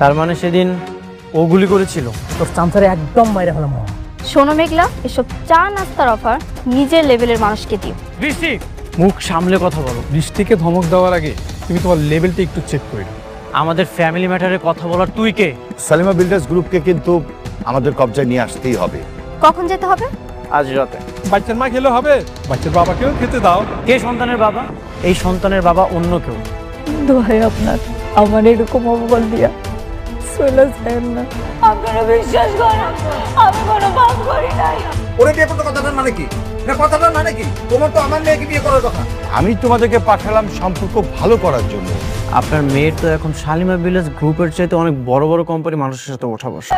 তার মানে সেদিন ও গুলি করেছিল? তোর চামচারে একদম মাইরে ফেলাম। শোনো মেঘলা, এসব চা নাস্তার অফার নিজের লেভেলের মানুষকে দিও। বৃষ্টি, মুখ সামলে কথা বলো। বৃষ্টিকে ধমক দেওয়ার আগে তুমি তোমার লেভেলটা একটু চেক করে নাও। আমাদের ফ্যামিলি ম্যাটারে কথা বলার তুই কে? সালিমা বিল্ডার্স গ্রুপকে কিন্তু আমাদের কবজায় নিয়ে আসতেই হবে। কখন যেতে হবে? আজ রাতে। বাচ্চার মা খেলে হবে, বাচ্চার বাবাকেও খেতে দাও। কে সন্তানের বাবা? এই সন্তানের বাবা অন্য কেউ। দোহাই আপনার, আমার এরকম অপমান দিয়া চলে যায় না। আপনারা বিশ্বাস করেন, আমি কোনো পাপ করি নাই। ওরে বিয়ে করতে কথাটার মানে কি? না কথাটার মানে কি? তোমার তো আমার মেয়েকে বিয়ে করার কথা। আমি তোমাদেরকে পাঠালাম সম্পর্ক ভালো করার জন্য। আপনার মেয়ের তো এখন শালিমা ভিলেজ গ্রুপের চাইতে অনেক বড় বড় কোম্পানি মানুষের সাথে ওঠা বসা।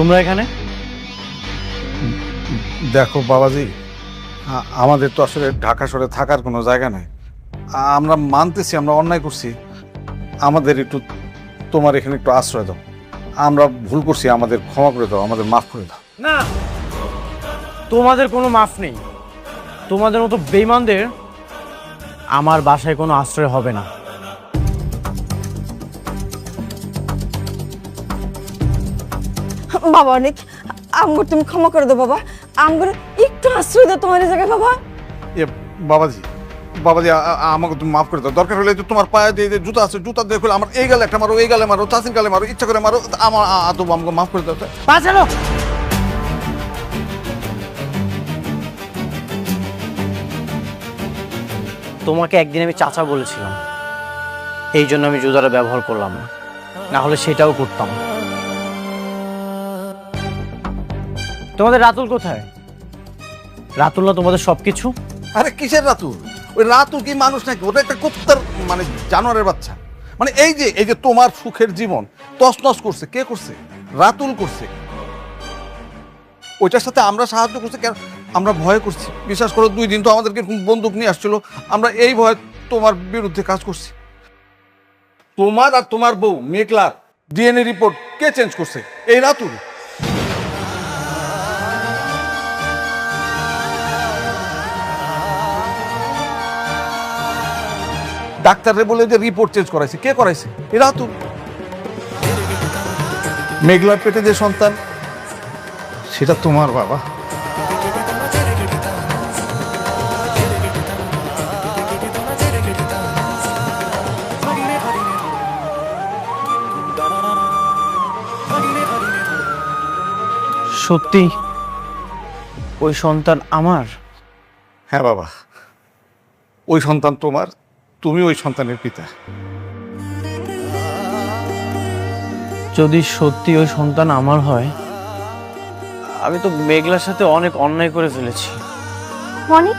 তোমরা এখানে? দেখো বাবাজি, আমাদের তো আসলে ঢাকা শহরে থাকার কোনো জায়গা নাই। আমরা মানতেছি আমরা অন্যায় করছি, আমাদের একটু তোমার এখানে একটু আশ্রয় দাও। আমরা ভুল করছি, আমাদের ক্ষমা করে দাও, আমাদের মাফ করে দাও। না, তোমাদের কোনো মাফ নেই। তোমাদের মতো বেঈমানদের আমার বাসায় কোনো আশ্রয় হবে না। বাবা অনেক আমগর, তুমি ক্ষমা করে দাও বাবা। আমগর একটু আশ্রয় দাও তোমার এই জায়গায় বাবা। এ বাবাজি, বাবাজি আমাকে তুমি মাফ করে দাও। দরকার হলে যে তোমার পায়ে দিয়ে যে জুতা আছে, জুতা দিয়ে খুলে আমার এই গালে একটা মারো, এই গালে মারো, চাষির গালে মারো, ইচ্ছা করে মারো, আমার আমাকে মাফ করে দাও। বাঁচালো। তোমাকে একদিন আমি চাচা বলেছিলাম, এই জন্য আমি জুতাটা ব্যবহার করলাম না, না হলে সেটাও করতাম। তোমাদের রাতুল কোথায়? রাতুল না তোমাদের সবকিছু? আরে কিসের রাতুল? ওই রাতুল কি মানুষ নাকি? ওটা একটা কুত্তার মানে জানোয়ারের বাচ্চা। মানে এই যে তোমার সুখের জীবন তছনছ করছে কে করছে? রাতুল করছে। ওইটার সাথে আমরা সাহায্য করছি কেন? আমরা ভয় করছি। বিশ্বাস করো, 2 দিন তো আমাদেরকে বন্দুক নিয়ে আসছিল, আমরা এই ভয়ে তোমার বিরুদ্ধে কাজ করছি। তোমার আর তোমার বউ মেঘলার ডিএনএ রিপোর্ট কে চেঞ্জ করছে? এই রাতুল। ডাক্তাররে বলে যে রিপোর্ট চেঞ্জ করাইছে, কে করাইছে? এরা তো মেঘলার পেটে যে সন্তান, সেটা তোমার বাবা। সত্যি ওই সন্তান আমার? হ্যাঁ বাবা, ওই সন্তান তোমার, তুমি ওই সন্তানের পিতা। যদি সত্যি ওই সন্তান আমার হয়, আমি তো মেঘলার সাথে অনেক অন্যায় করে ফেলেছি। অনেক?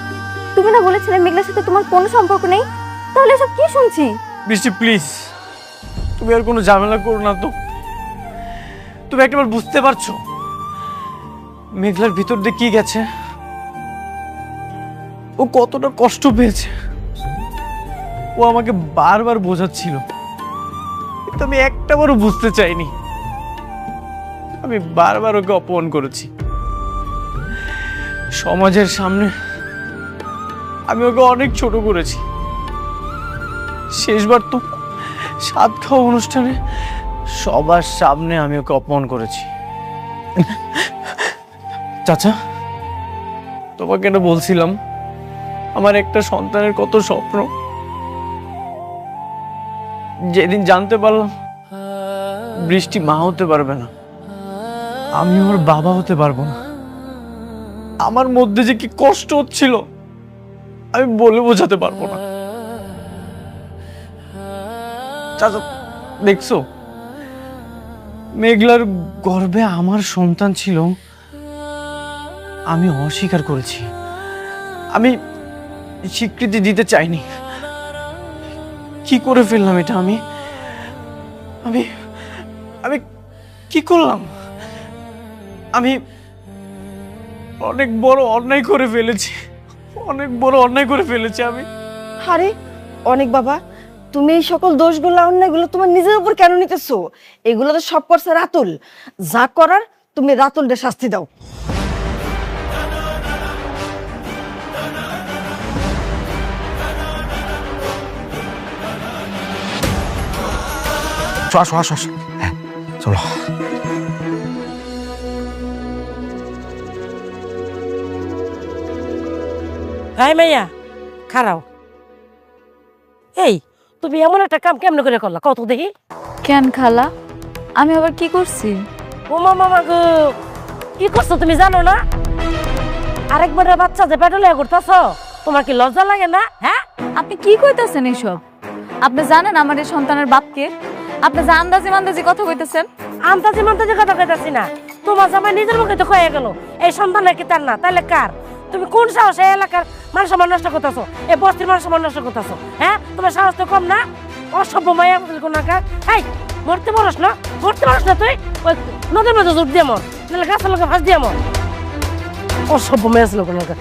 তুমি না বলেছিলে মেঘলার সাথে তোমার কোনো সম্পর্ক নেই? তাহলে এসব কি শুনছি? বৃষ্টি প্লিজ, তুমি আর কোনো ঝামেলা করো না তো। তুমি একবার বুঝতে পারছো মেঘলার ভিতর দিয়ে কি গেছে? ও কতটা কষ্ট পেয়েছে। ও আমাকে বারবার বোঝাচ্ছিল, কিন্তু আমি একটাবারও বুঝতে চাইনি। আমি বারবার ওকে অপমান করেছি। সমাজের সামনে আমি ওকে অনেক ছোট করেছি। শেষবার তো সাত খাওয়া অনুষ্ঠানে সবার সামনে আমি ওকে অপমান করেছি। চাচা, তোমাকে না বলছিলাম আমার একটা সন্তানের কত স্বপ্ন, যেদিন জানতে পারলাম বৃষ্টি মা হতে পারবে না, আমি ওর বাবা হতে পারবো না, আমার মধ্যে যে কি কষ্ট হচ্ছিল আমি বলে বোঝাতে পারবো না। চাচা দেখছো, মেঘলার গর্ভে আমার সন্তান ছিল, আমি অস্বীকার করেছি, আমি স্বীকৃতি দিতে চাইনি। কি করে ফেললাম এটা? আমি আমি আমি কি করলাম? আমি অনেক বড় অন্যায় করে ফেলেছি, অনেক বড় অন্যায় করে ফেলেছি আমি। আরে অনেক বাবা, তুমি এই সকল দোষগুলো অন্যায়গুলো তোমার নিজের উপর কেন নিতেছো? এগুলো তো সব করছে রাতুল। যা করার তুমি রাতুলদের শাস্তি দাও। আসো আসো আসো, হ্যাঁ চলো। হাই মাইয়া, খারাও। এই তুমি এমন একটা কাম কেমন করে করলা কত দেখি? কেন খালা, আমি আবার কি করছি? ও মামা গো, কি করছো তুমি জানো না? আরেকবার বাচ্চা যে পেটলে করতেছ, তোমার কি লজ্জা লাগে না? হ্যাঁ, আপনি কি কইতাছেন এইসব? আপনি জানেন আমার এই সন্তানের বাপকে? আপনি যে আন্দাজি মান্দাজি কথা কইতেছেন। আন্তাজি মান্তাজি কথা কইতাছি না, তোমার জামাই নিজের মুখে তো কয়ে গেল এই সন্তানের কি তার না, তাহলে কার? তুমি কোন সাহসে এলাকার মান সম্মান নষ্ট করতেছো, এই বস্তির মান সম্মান নষ্ট করতেছো? হ্যাঁ, তোমার সাহস তো কম না? অসভ্য মায়া কোনাকার। এই মরতে পারস না, মরতে পারস না তুই? ওই নদীর মধ্যে জোর দিয়ে মর, নাহলে গাছের লোকে ফাঁস দিয়ে মর। অসভ্য মায়া ছিল কোনাকার।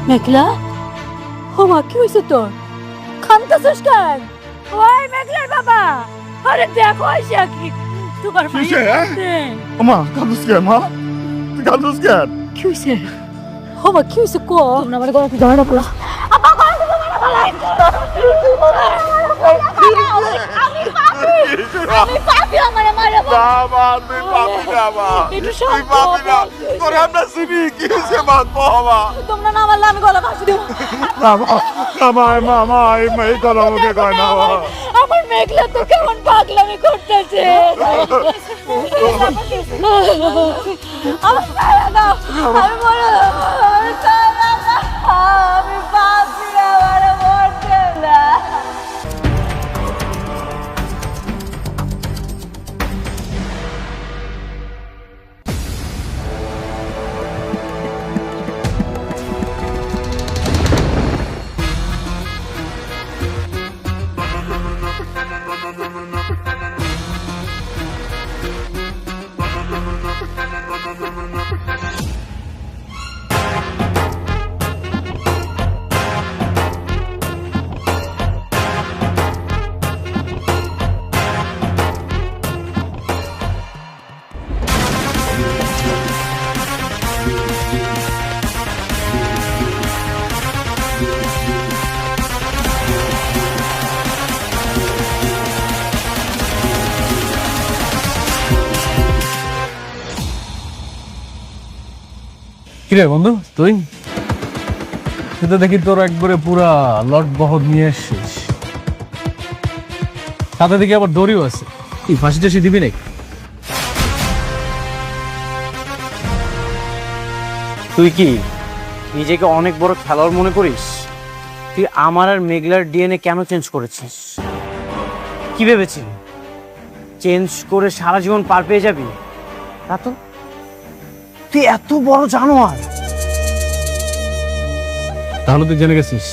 মেঘলা, ও মা, কি হয়েছে তোর? কাঁদতেছিস কেন? ওই মেঘলার বাবা, আরে দেখো আইসা কি তোমার মা কাঁদুস কেন? মা তুই কাঁদুস কেন? কি হয়েছে? ও মা, কি হয়েছে? কো তোমরা আমার গলাতে ধরা করো। আপা গলাতে ধরা ফেলাই। আমি পাপি, আমারে মারে না মা, তুই পাবি না মা, তুই পাবি না। তোরে আমরা চিনি, কি হয়েছে মা? বাবা তোমরা না মারলে আমি গলা ফাঁসি দেবো। এই কথা আমাকে কয় না মা। আমার মেঘলা তো কেমন পাগলামি করতেছে। আমার ছাড়া দাও, আমি মরে যাবো। আমার ছাড়া দাও, আমি পাপি, আমারে মরতে না। কিরে বন্ধু, তুই সেটা দেখি তোর একবারে পুরা লট বহর নিয়ে এসছিস, সাথে দেখি আবার দড়িও আছে। কি ফাঁসি টাসি দিবি নাকি? তুই কি নিজেকে অনেক বড় খেলোয়াড় মনে করিস? তুই আমার আর মেঘলার ডিএনএ কেন চেঞ্জ করেছিস? কি ভেবেছিলি চেঞ্জ করে সারা জীবন পার পেয়ে যাবি? তা তো তুই এত বড় জানোয়ার। তাহলে তুই জেনে গেছিস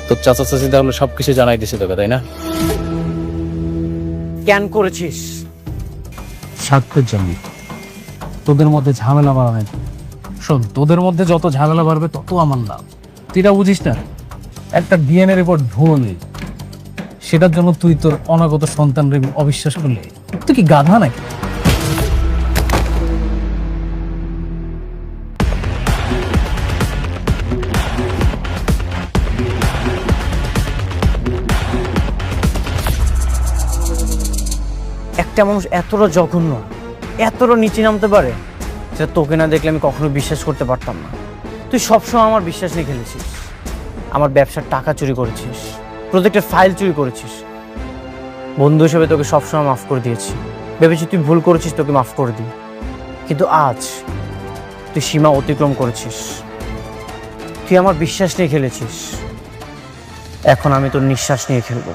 তোর চাচা চাচি তাহলে সবকিছু জানাই দিছে তোকে, তাই না? কেন করেছিস? স্বার্থের জন্য, তোদের মধ্যে ঝামেলা বাড়ানো। শোন, তোদের মধ্যে যত ঝামেলা বাড়বে তত আমার লাভ। তুই এটা বুঝিস না? একটা ডিএনএ রিপোর্ট ভুয়ো নেই, সেটার জন্য তুই তোর অনাগত সন্তানের অবিশ্বাস করলে তুই কি গাধা নাকি? একটা মানুষ এতটা জঘন্য, এতটা নিচে নামতে পারে, সেটা তোকে না দেখলে আমি কখনো বিশ্বাস করতে পারতাম না। তুই সবসময় আমার বিশ্বাস নিয়ে খেলেছিস, আমার ব্যবসার টাকা চুরি করেছিস, প্রজেক্টের ফাইল চুরি করেছিস। বন্ধু হিসেবে তোকে সবসময় মাফ করে দিয়েছি, ভেবেছি তুই ভুল করেছিস, তোকে মাফ করে দিই। কিন্তু আজ তুই সীমা অতিক্রম করেছিস, তুই আমার বিশ্বাস নিয়ে খেলেছিস। এখন আমি তোর নিঃশ্বাস নিয়ে খেলবো।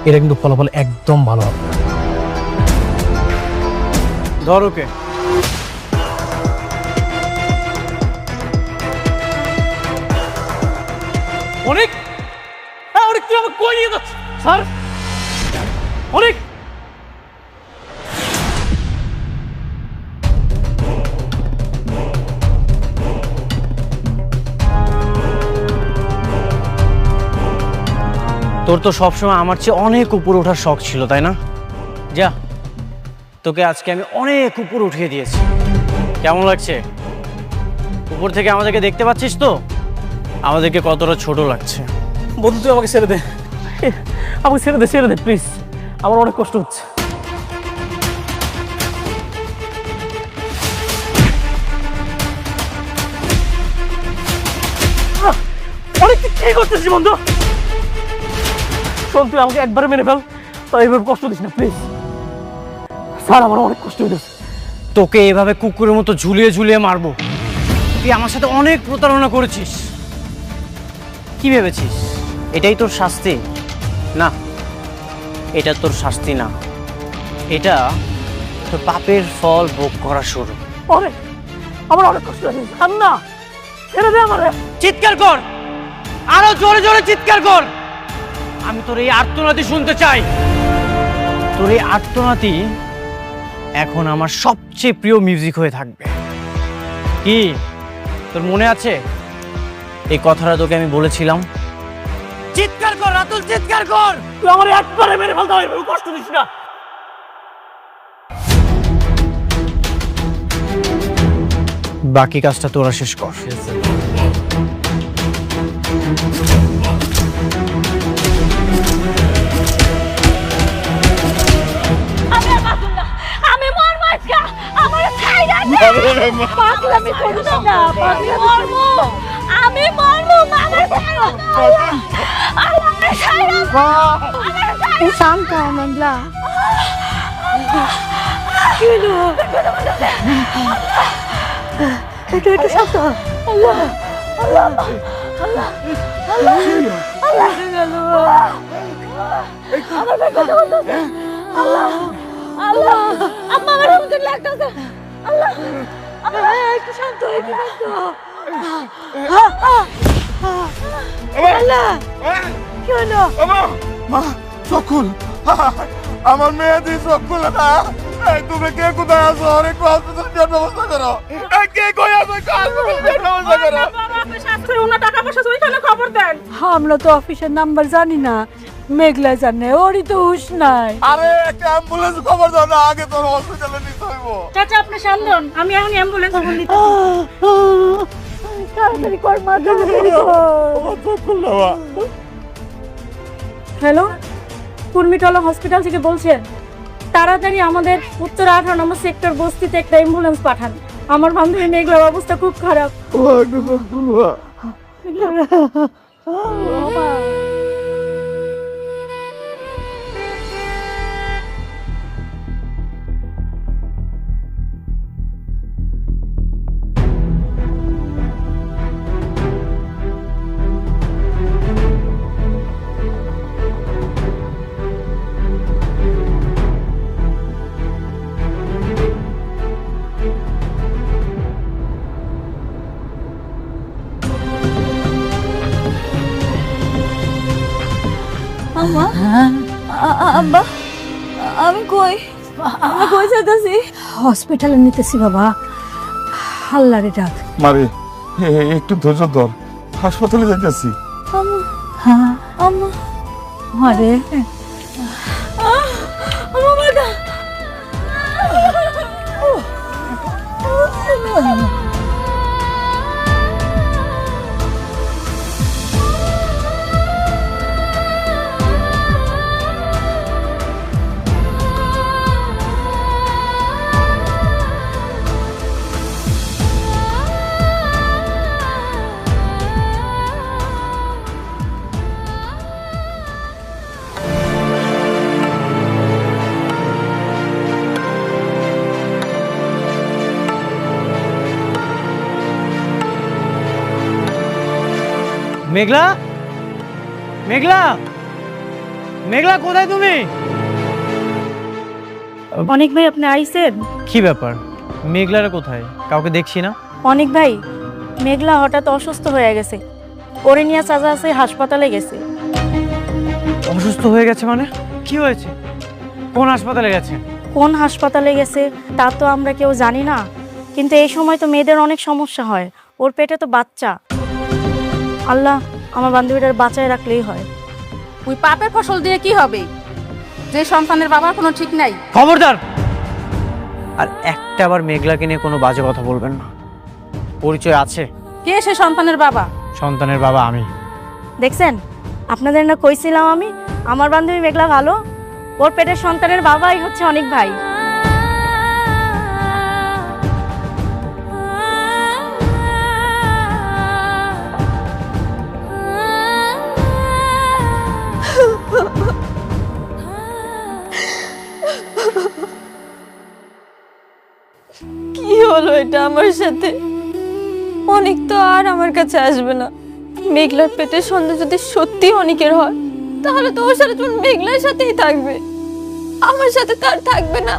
এটা কিন্তু ফলাফল একদম ভালো হবে। ধর ওকে। অনেক অনেক তুই আমাকে কই নিয়ে যাচ্ছিস? স্যার অনেক তোর তো সবসময় আমার চেয়ে অনেক উপর ওঠার শখ ছিল, তাই না? যা, তোকে আজকে আমি অনেক উপর উঠিয়ে দিয়েছি। কেমন লাগছে? উপর থেকে আমাদেরকে দেখতে পাচ্ছিস তো, আমাদেরকে কতটা ছোট লাগছে। বন্ধু তুই আমাকে ছেড়ে দে, আমাকে ছেড়ে দে প্লিজ, আমার অনেক কষ্ট হচ্ছে। অনেক কি করতেছিস বন্ধু? শোন, তুই আমাকে একবারে মেরে ফেল, তাই এভাবে কষ্ট দিস না প্লিজ। স্যার আমার অনেক কষ্ট হইতেছে। তোকে এভাবে কুকুরের মতো ঝুলিয়ে ঝুলিয়ে মারবো? তুই আমার সাথে অনেক প্রতারণা করেছিস। কি ভেবেছিস এটাই তোর শাস্তি? না, এটা তোর শাস্তি না, এটা তোর পাপের ফল ভোগ করা শুরু। অনেক, আমার অনেক কষ্ট হচ্ছে। ছাড় না, ছেড়ে দে আমারে। চিৎকার কর, আরো জোরে জোরে চিৎকার কর। আমি তোর এই আর্তনাদি শুনতে চাই। তোর এই আর্তনাদি এখন আমার সবচেয়ে প্রিয় মিউজিক হয়ে থাকবে। কি তোর মনে আছে এই কথাটা তোকে আমি বলেছিলাম? চিৎকার কর রাতুল, চিৎকার কর। তুই আমার একবারে মেরে ফেলতে হবে, কষ্ট দিস না। বাকি কাজটা তোরা শেষ কর। আমি মরবো আজকে, আমার ছাইরা দে। পাগলামি করিস না, পাগলামি মরবো, আমি মরবো, আমার ছাইরা দে। আল্লাহ আমার ছাইরা দে। শান্ত হ মেঘলা। কি হলো? একটু শান্ত হ। আল্লাহ আল্লাহ আল্লাহ আল্লাহ আল্লাহ গেল। আমার কথা বলতেছে। আল্লাহ আল্লাহ, আম্মা আমার হুমকি লাগতেছে। আল্লাহ একটু শান্ত, একটু শান্ত। আল্লাহ কি হলো? মা চকুল, আমার মেয়ে দিয়ে চকুল না। এই তুমি কে কোথায় আছো? অনেক হসপিটাল নিয়ে ব্যবস্থা করো। এই কে কই আছো? হসপিটাল নিয়ে ব্যবস্থা করো। আমরা তো অফিসের নাম্বার জানি না, মেঘলা জানে, ওরই তো হুশ নাই। আরে একটা অ্যাম্বুলেন্স খবর দাও না, আগে তোর হসপিটালে নিতে হইব। চাচা আপনি শান্ত হন, আমি এখন অ্যাম্বুলেন্স ফোন দিতে। তাড়াতাড়ি কর মা, তাড়াতাড়ি কর। হ্যালো, কুর্মিটলা হসপিটাল থেকে বলছেন? তাড়াতাড়ি আমাদের উত্তর 18 নম্বর সেক্টর বস্তিতে একটা অ্যাম্বুলেন্স পাঠান। আমার বান্ধবী মেঘলার অবস্থা খুব খারাপ। আম্মা আব্বা আমি কই যাইতাছি? হসপিটালে নিতেছি বাবা, আল্লাহরে ডাক। মারে একটু ধৈর্য ধর, হাসপাতালে যাইতেছি। হ্যাঁ আম্মা আরে বাবাটা মেঘলা, মেঘলা, মেঘলা কোথায় তুমি? অনেক ভাই আপনি আইছেন? কি ব্যাপার, মেঘলারা কোথায়? কাউকে দেখছি না। অনেক ভাই, মেঘলা হঠাৎ অসুস্থ হয়ে গেছে, ওরে নিয়ে চাচা আছে হাসপাতালে গেছে। অসুস্থ হয়ে গেছে মানে? কি হয়েছে? কোন হাসপাতালে গেছে? কোন হাসপাতালে গেছে তা তো আমরা কেউ জানি না, কিন্তু এই সময় তো মেয়েদের অনেক সমস্যা হয়, ওর পেটে তো বাচ্চা। আল্লাহ আমার বান্ধবীটার বাঁচায় রাখলেই হয়। ওই পাপের ফসল দিয়ে কি হবে, যে সন্তানের বাবার কোনো ঠিক নাই। খবরদার! আর একটা বার মেঘলাকে নিয়ে কোনো বাজে কথা বলবেন না। পরিচয় আছে। কে সে সন্তানের বাবা? সন্তানের বাবা আমি। দেখছেন, আপনাদের না কইছিলাম আমি আমার বান্ধবী মেঘলা ভালো, ওর পেটের সন্তানের বাবাই হচ্ছে অনেক ভাই। কি হলো এটা আমার সাথে? অনেক তো আর আমার কাছে আসবে না। মেঘলার পেটের সন্তান যদি সত্যি অনেকের হয়, তাহলে তো ওর সাথে তোমার মেঘলার সাথেই থাকবে, আমার সাথে তার থাকবে না।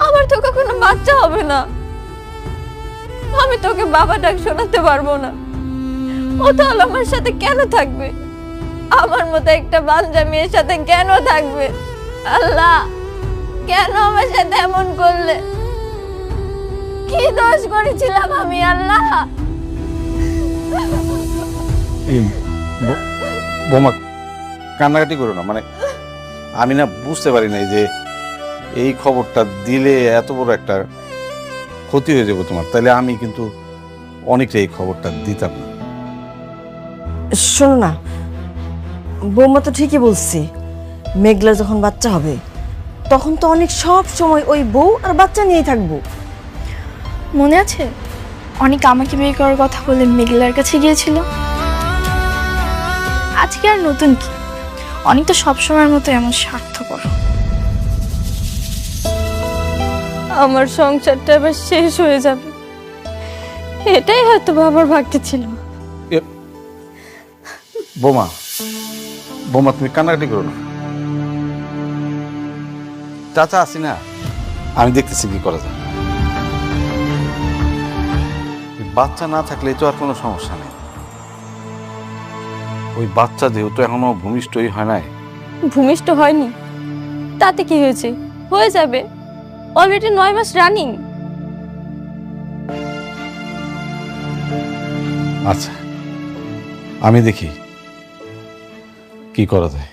আমার তো কখনো বাচ্চা হবে না, আমি তোকে বাবা ডাক শোনাতে পারবো না। ও তাহলে আমার সাথে কেন থাকবে? আমার মতো একটা বাচ্চা মেয়ের সাথে কেন থাকবে? আল্লাহ, কেন আমার সাথে এমন করলে? কি দোষ করেছিলাম আমি আল্লাহ? বোমা, কান্নাকাটি করো না। মানে আমি না বুঝতে পারি নাই যে এই খবরটা দিলে এত বড় একটা ক্ষতি হয়ে যাবে তোমার। তাহলে আমি কিন্তু অনেকটা এই খবরটা দিতাম না। শোনো না, বৌমা তো ঠিকই বলছি, মেঘলা যখন বাচ্চা হবে তখন তো অনেক সব সময় ওই বউ আর বাচ্চা নিয়েই থাকবো। মনে আছে অনেক আমাকে বিয়ে করার কথা বলে মেঘলার কাছে গিয়েছিল? আজকে আর নতুন কি, অনেক তো সবসময়ের মতো এমন স্বার্থপর। আমার সংসারটা এবার শেষ হয়ে যাবে, এটাই হয়তো বাবার ভাগ্যে ছিল। বোমা, বোমা তুমি কান্নাকাটি করো না। চাচা আসি না, আমি দেখতেছি কি করা যায়। বাচ্চা না থাকলে তো আর কোনো সমস্যা নেই। ওই বাচ্চা যেহেতু এখনো ভূমিষ্ঠই হয় নাই। ভূমিষ্ঠ হয়নি তাতে কি হয়েছে? হয়ে যাবে, অলরেডি 9 মাস রানিং। আচ্ছা, আমি দেখি কি করা যায়।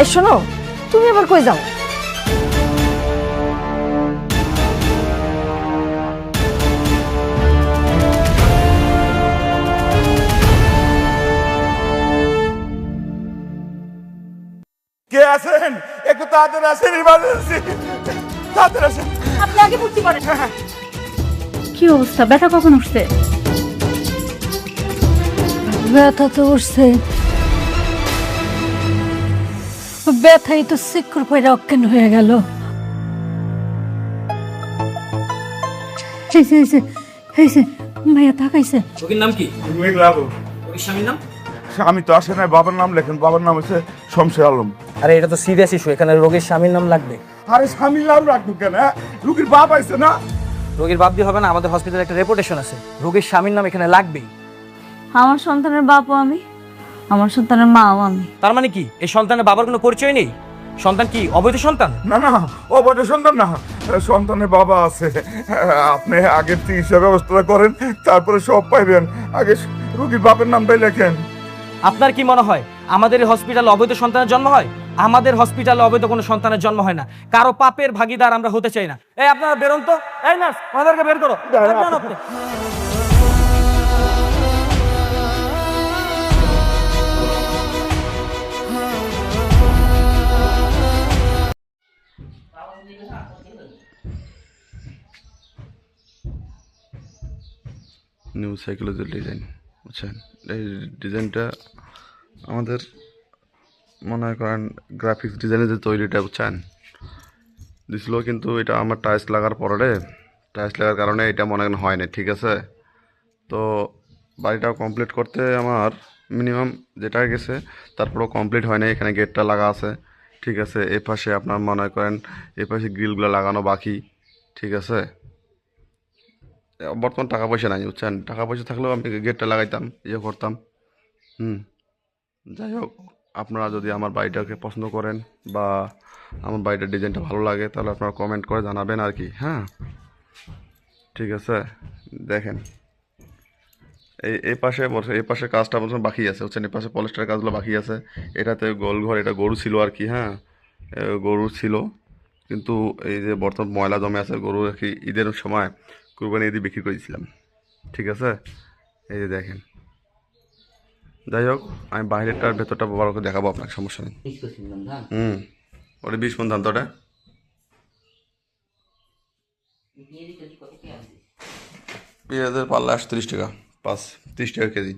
এই শোনো, তুমি আবার কই যাও? কে আছেন? একটু তাড়াতাড়ি আসেন, ইমার্জেন্সি, তাড়াতাড়ি আসেন। আপনি আগে ভর্তি করেন। কি অবস্থা, ব্যথা কখন উঠছে? ব্যথা তো উঠছে, ব্যথাই তো শিক্ষর পরে অজ্ঞান হয়ে গেল। ভাইয়া তাকাইছে। ওর নাম কি? মেঘলা। ওর স্বামীর নাম? স্বামী তো আসে নাই, বাবার নাম লেখেন, বাবার নাম হচ্ছে শমশের আলম। আরে এটা তো সিরিয়াস ইস্যু, এখানে রোগীর স্বামীর নাম লাগবে। আরে স্বামীর নাম রাখবো কেন? রুগীর বাপ আইছে না। রোগীর বাপ দিয়ে হবে না, আমাদের হসপিটালে একটা রেপুটেশন আছে, রোগীর স্বামীর নাম এখানে লাগবেই। আমার সন্তানের বাপও আমি, আমার সন্তানের মাও আমি। তার মানে কি এই সন্তানের বাবার কোনো পরিচয় নেই? সন্তান কি অবৈধ সন্তান? না না, অবৈধ সন্তান না, সন্তানের বাবা আছে। আপনি আগের চিকিৎসা ব্যবস্থা করেন, তারপরে সব পাইবেন। আগে রুগীর বাপের নামটাই লেখেন। আপনার কি মনে হয় আমাদের এই হসপিটালে অবৈধ সন্তানের জন্ম হয়? আমাদের হসপিটালে অবৈধ কোনো সন্তানের জন্ম হয় না। কারো পাপের ভাগিদার আমরা হতে চাই না। এই আপনারা বেরোন তো। এই নার্স, ওনাদেরকে বের করো। যান আপনি। নিউ সাইকোলজির ডিজাইন, বুঝছেন? এই ডিজাইনটা আমাদের মনে করেন গ্রাফিক্স ডিজাইনের যে তৈরিটা, বুঝছেন, দিছিল, কিন্তু এটা আমার টাইলস লাগার পরে, টাইলস লাগার কারণে এটা মনে করেন হয় না, ঠিক আছে? তো বাড়িটা কমপ্লিট করতে আমার মিনিমাম যেটা গেছে, তারপরেও কমপ্লিট হয় না। এখানে গেটটা লাগা আছে, ঠিক আছে? এ পাশে আপনার মনে করেন এ পাশে গ্রিলগুলো লাগানো বাকি, ঠিক আছে? বর্তমান টাকা পয়সা নাই, বুঝছেন? টাকা পয়সা থাকলেও আমি গেটটা লাগাইতাম, ইয়ে করতাম। যাই হোক, আপনারা যদি আমার বাড়িটাকে পছন্দ করেন বা আমার বাড়িটার ডিজাইনটা ভালো লাগে, তাহলে আপনারা কমেন্ট করে জানাবেন আর কি। হ্যাঁ, ঠিক আছে? দেখেন এই পাশে এই পাশে কাজটা বলছেন বাকি আছে, বুঝছেন? এই পাশে পলিস্টারের কাজগুলো বাকি আছে। এটাতে গোল ঘর, এটা গরু ছিল আর কি। হ্যাঁ, গরু ছিল, কিন্তু এই যে বর্তমান ময়লা জমে আছে, গরু আর কি ঈদের সময় কুরবানি ঈদে বিক্রি করে দিয়েছিলাম, ঠিক আছে? এই যে দেখেন। যাই হোক, আমি বাইরেরটার ভেতরটা বড় করে দেখাবো আপনাকে, সমস্যা নেই। ওটা 20 মণ ধান। তো ওটা পেঁয়াজের পাল্লা 30 টাকা, 30 টাকা কেজি।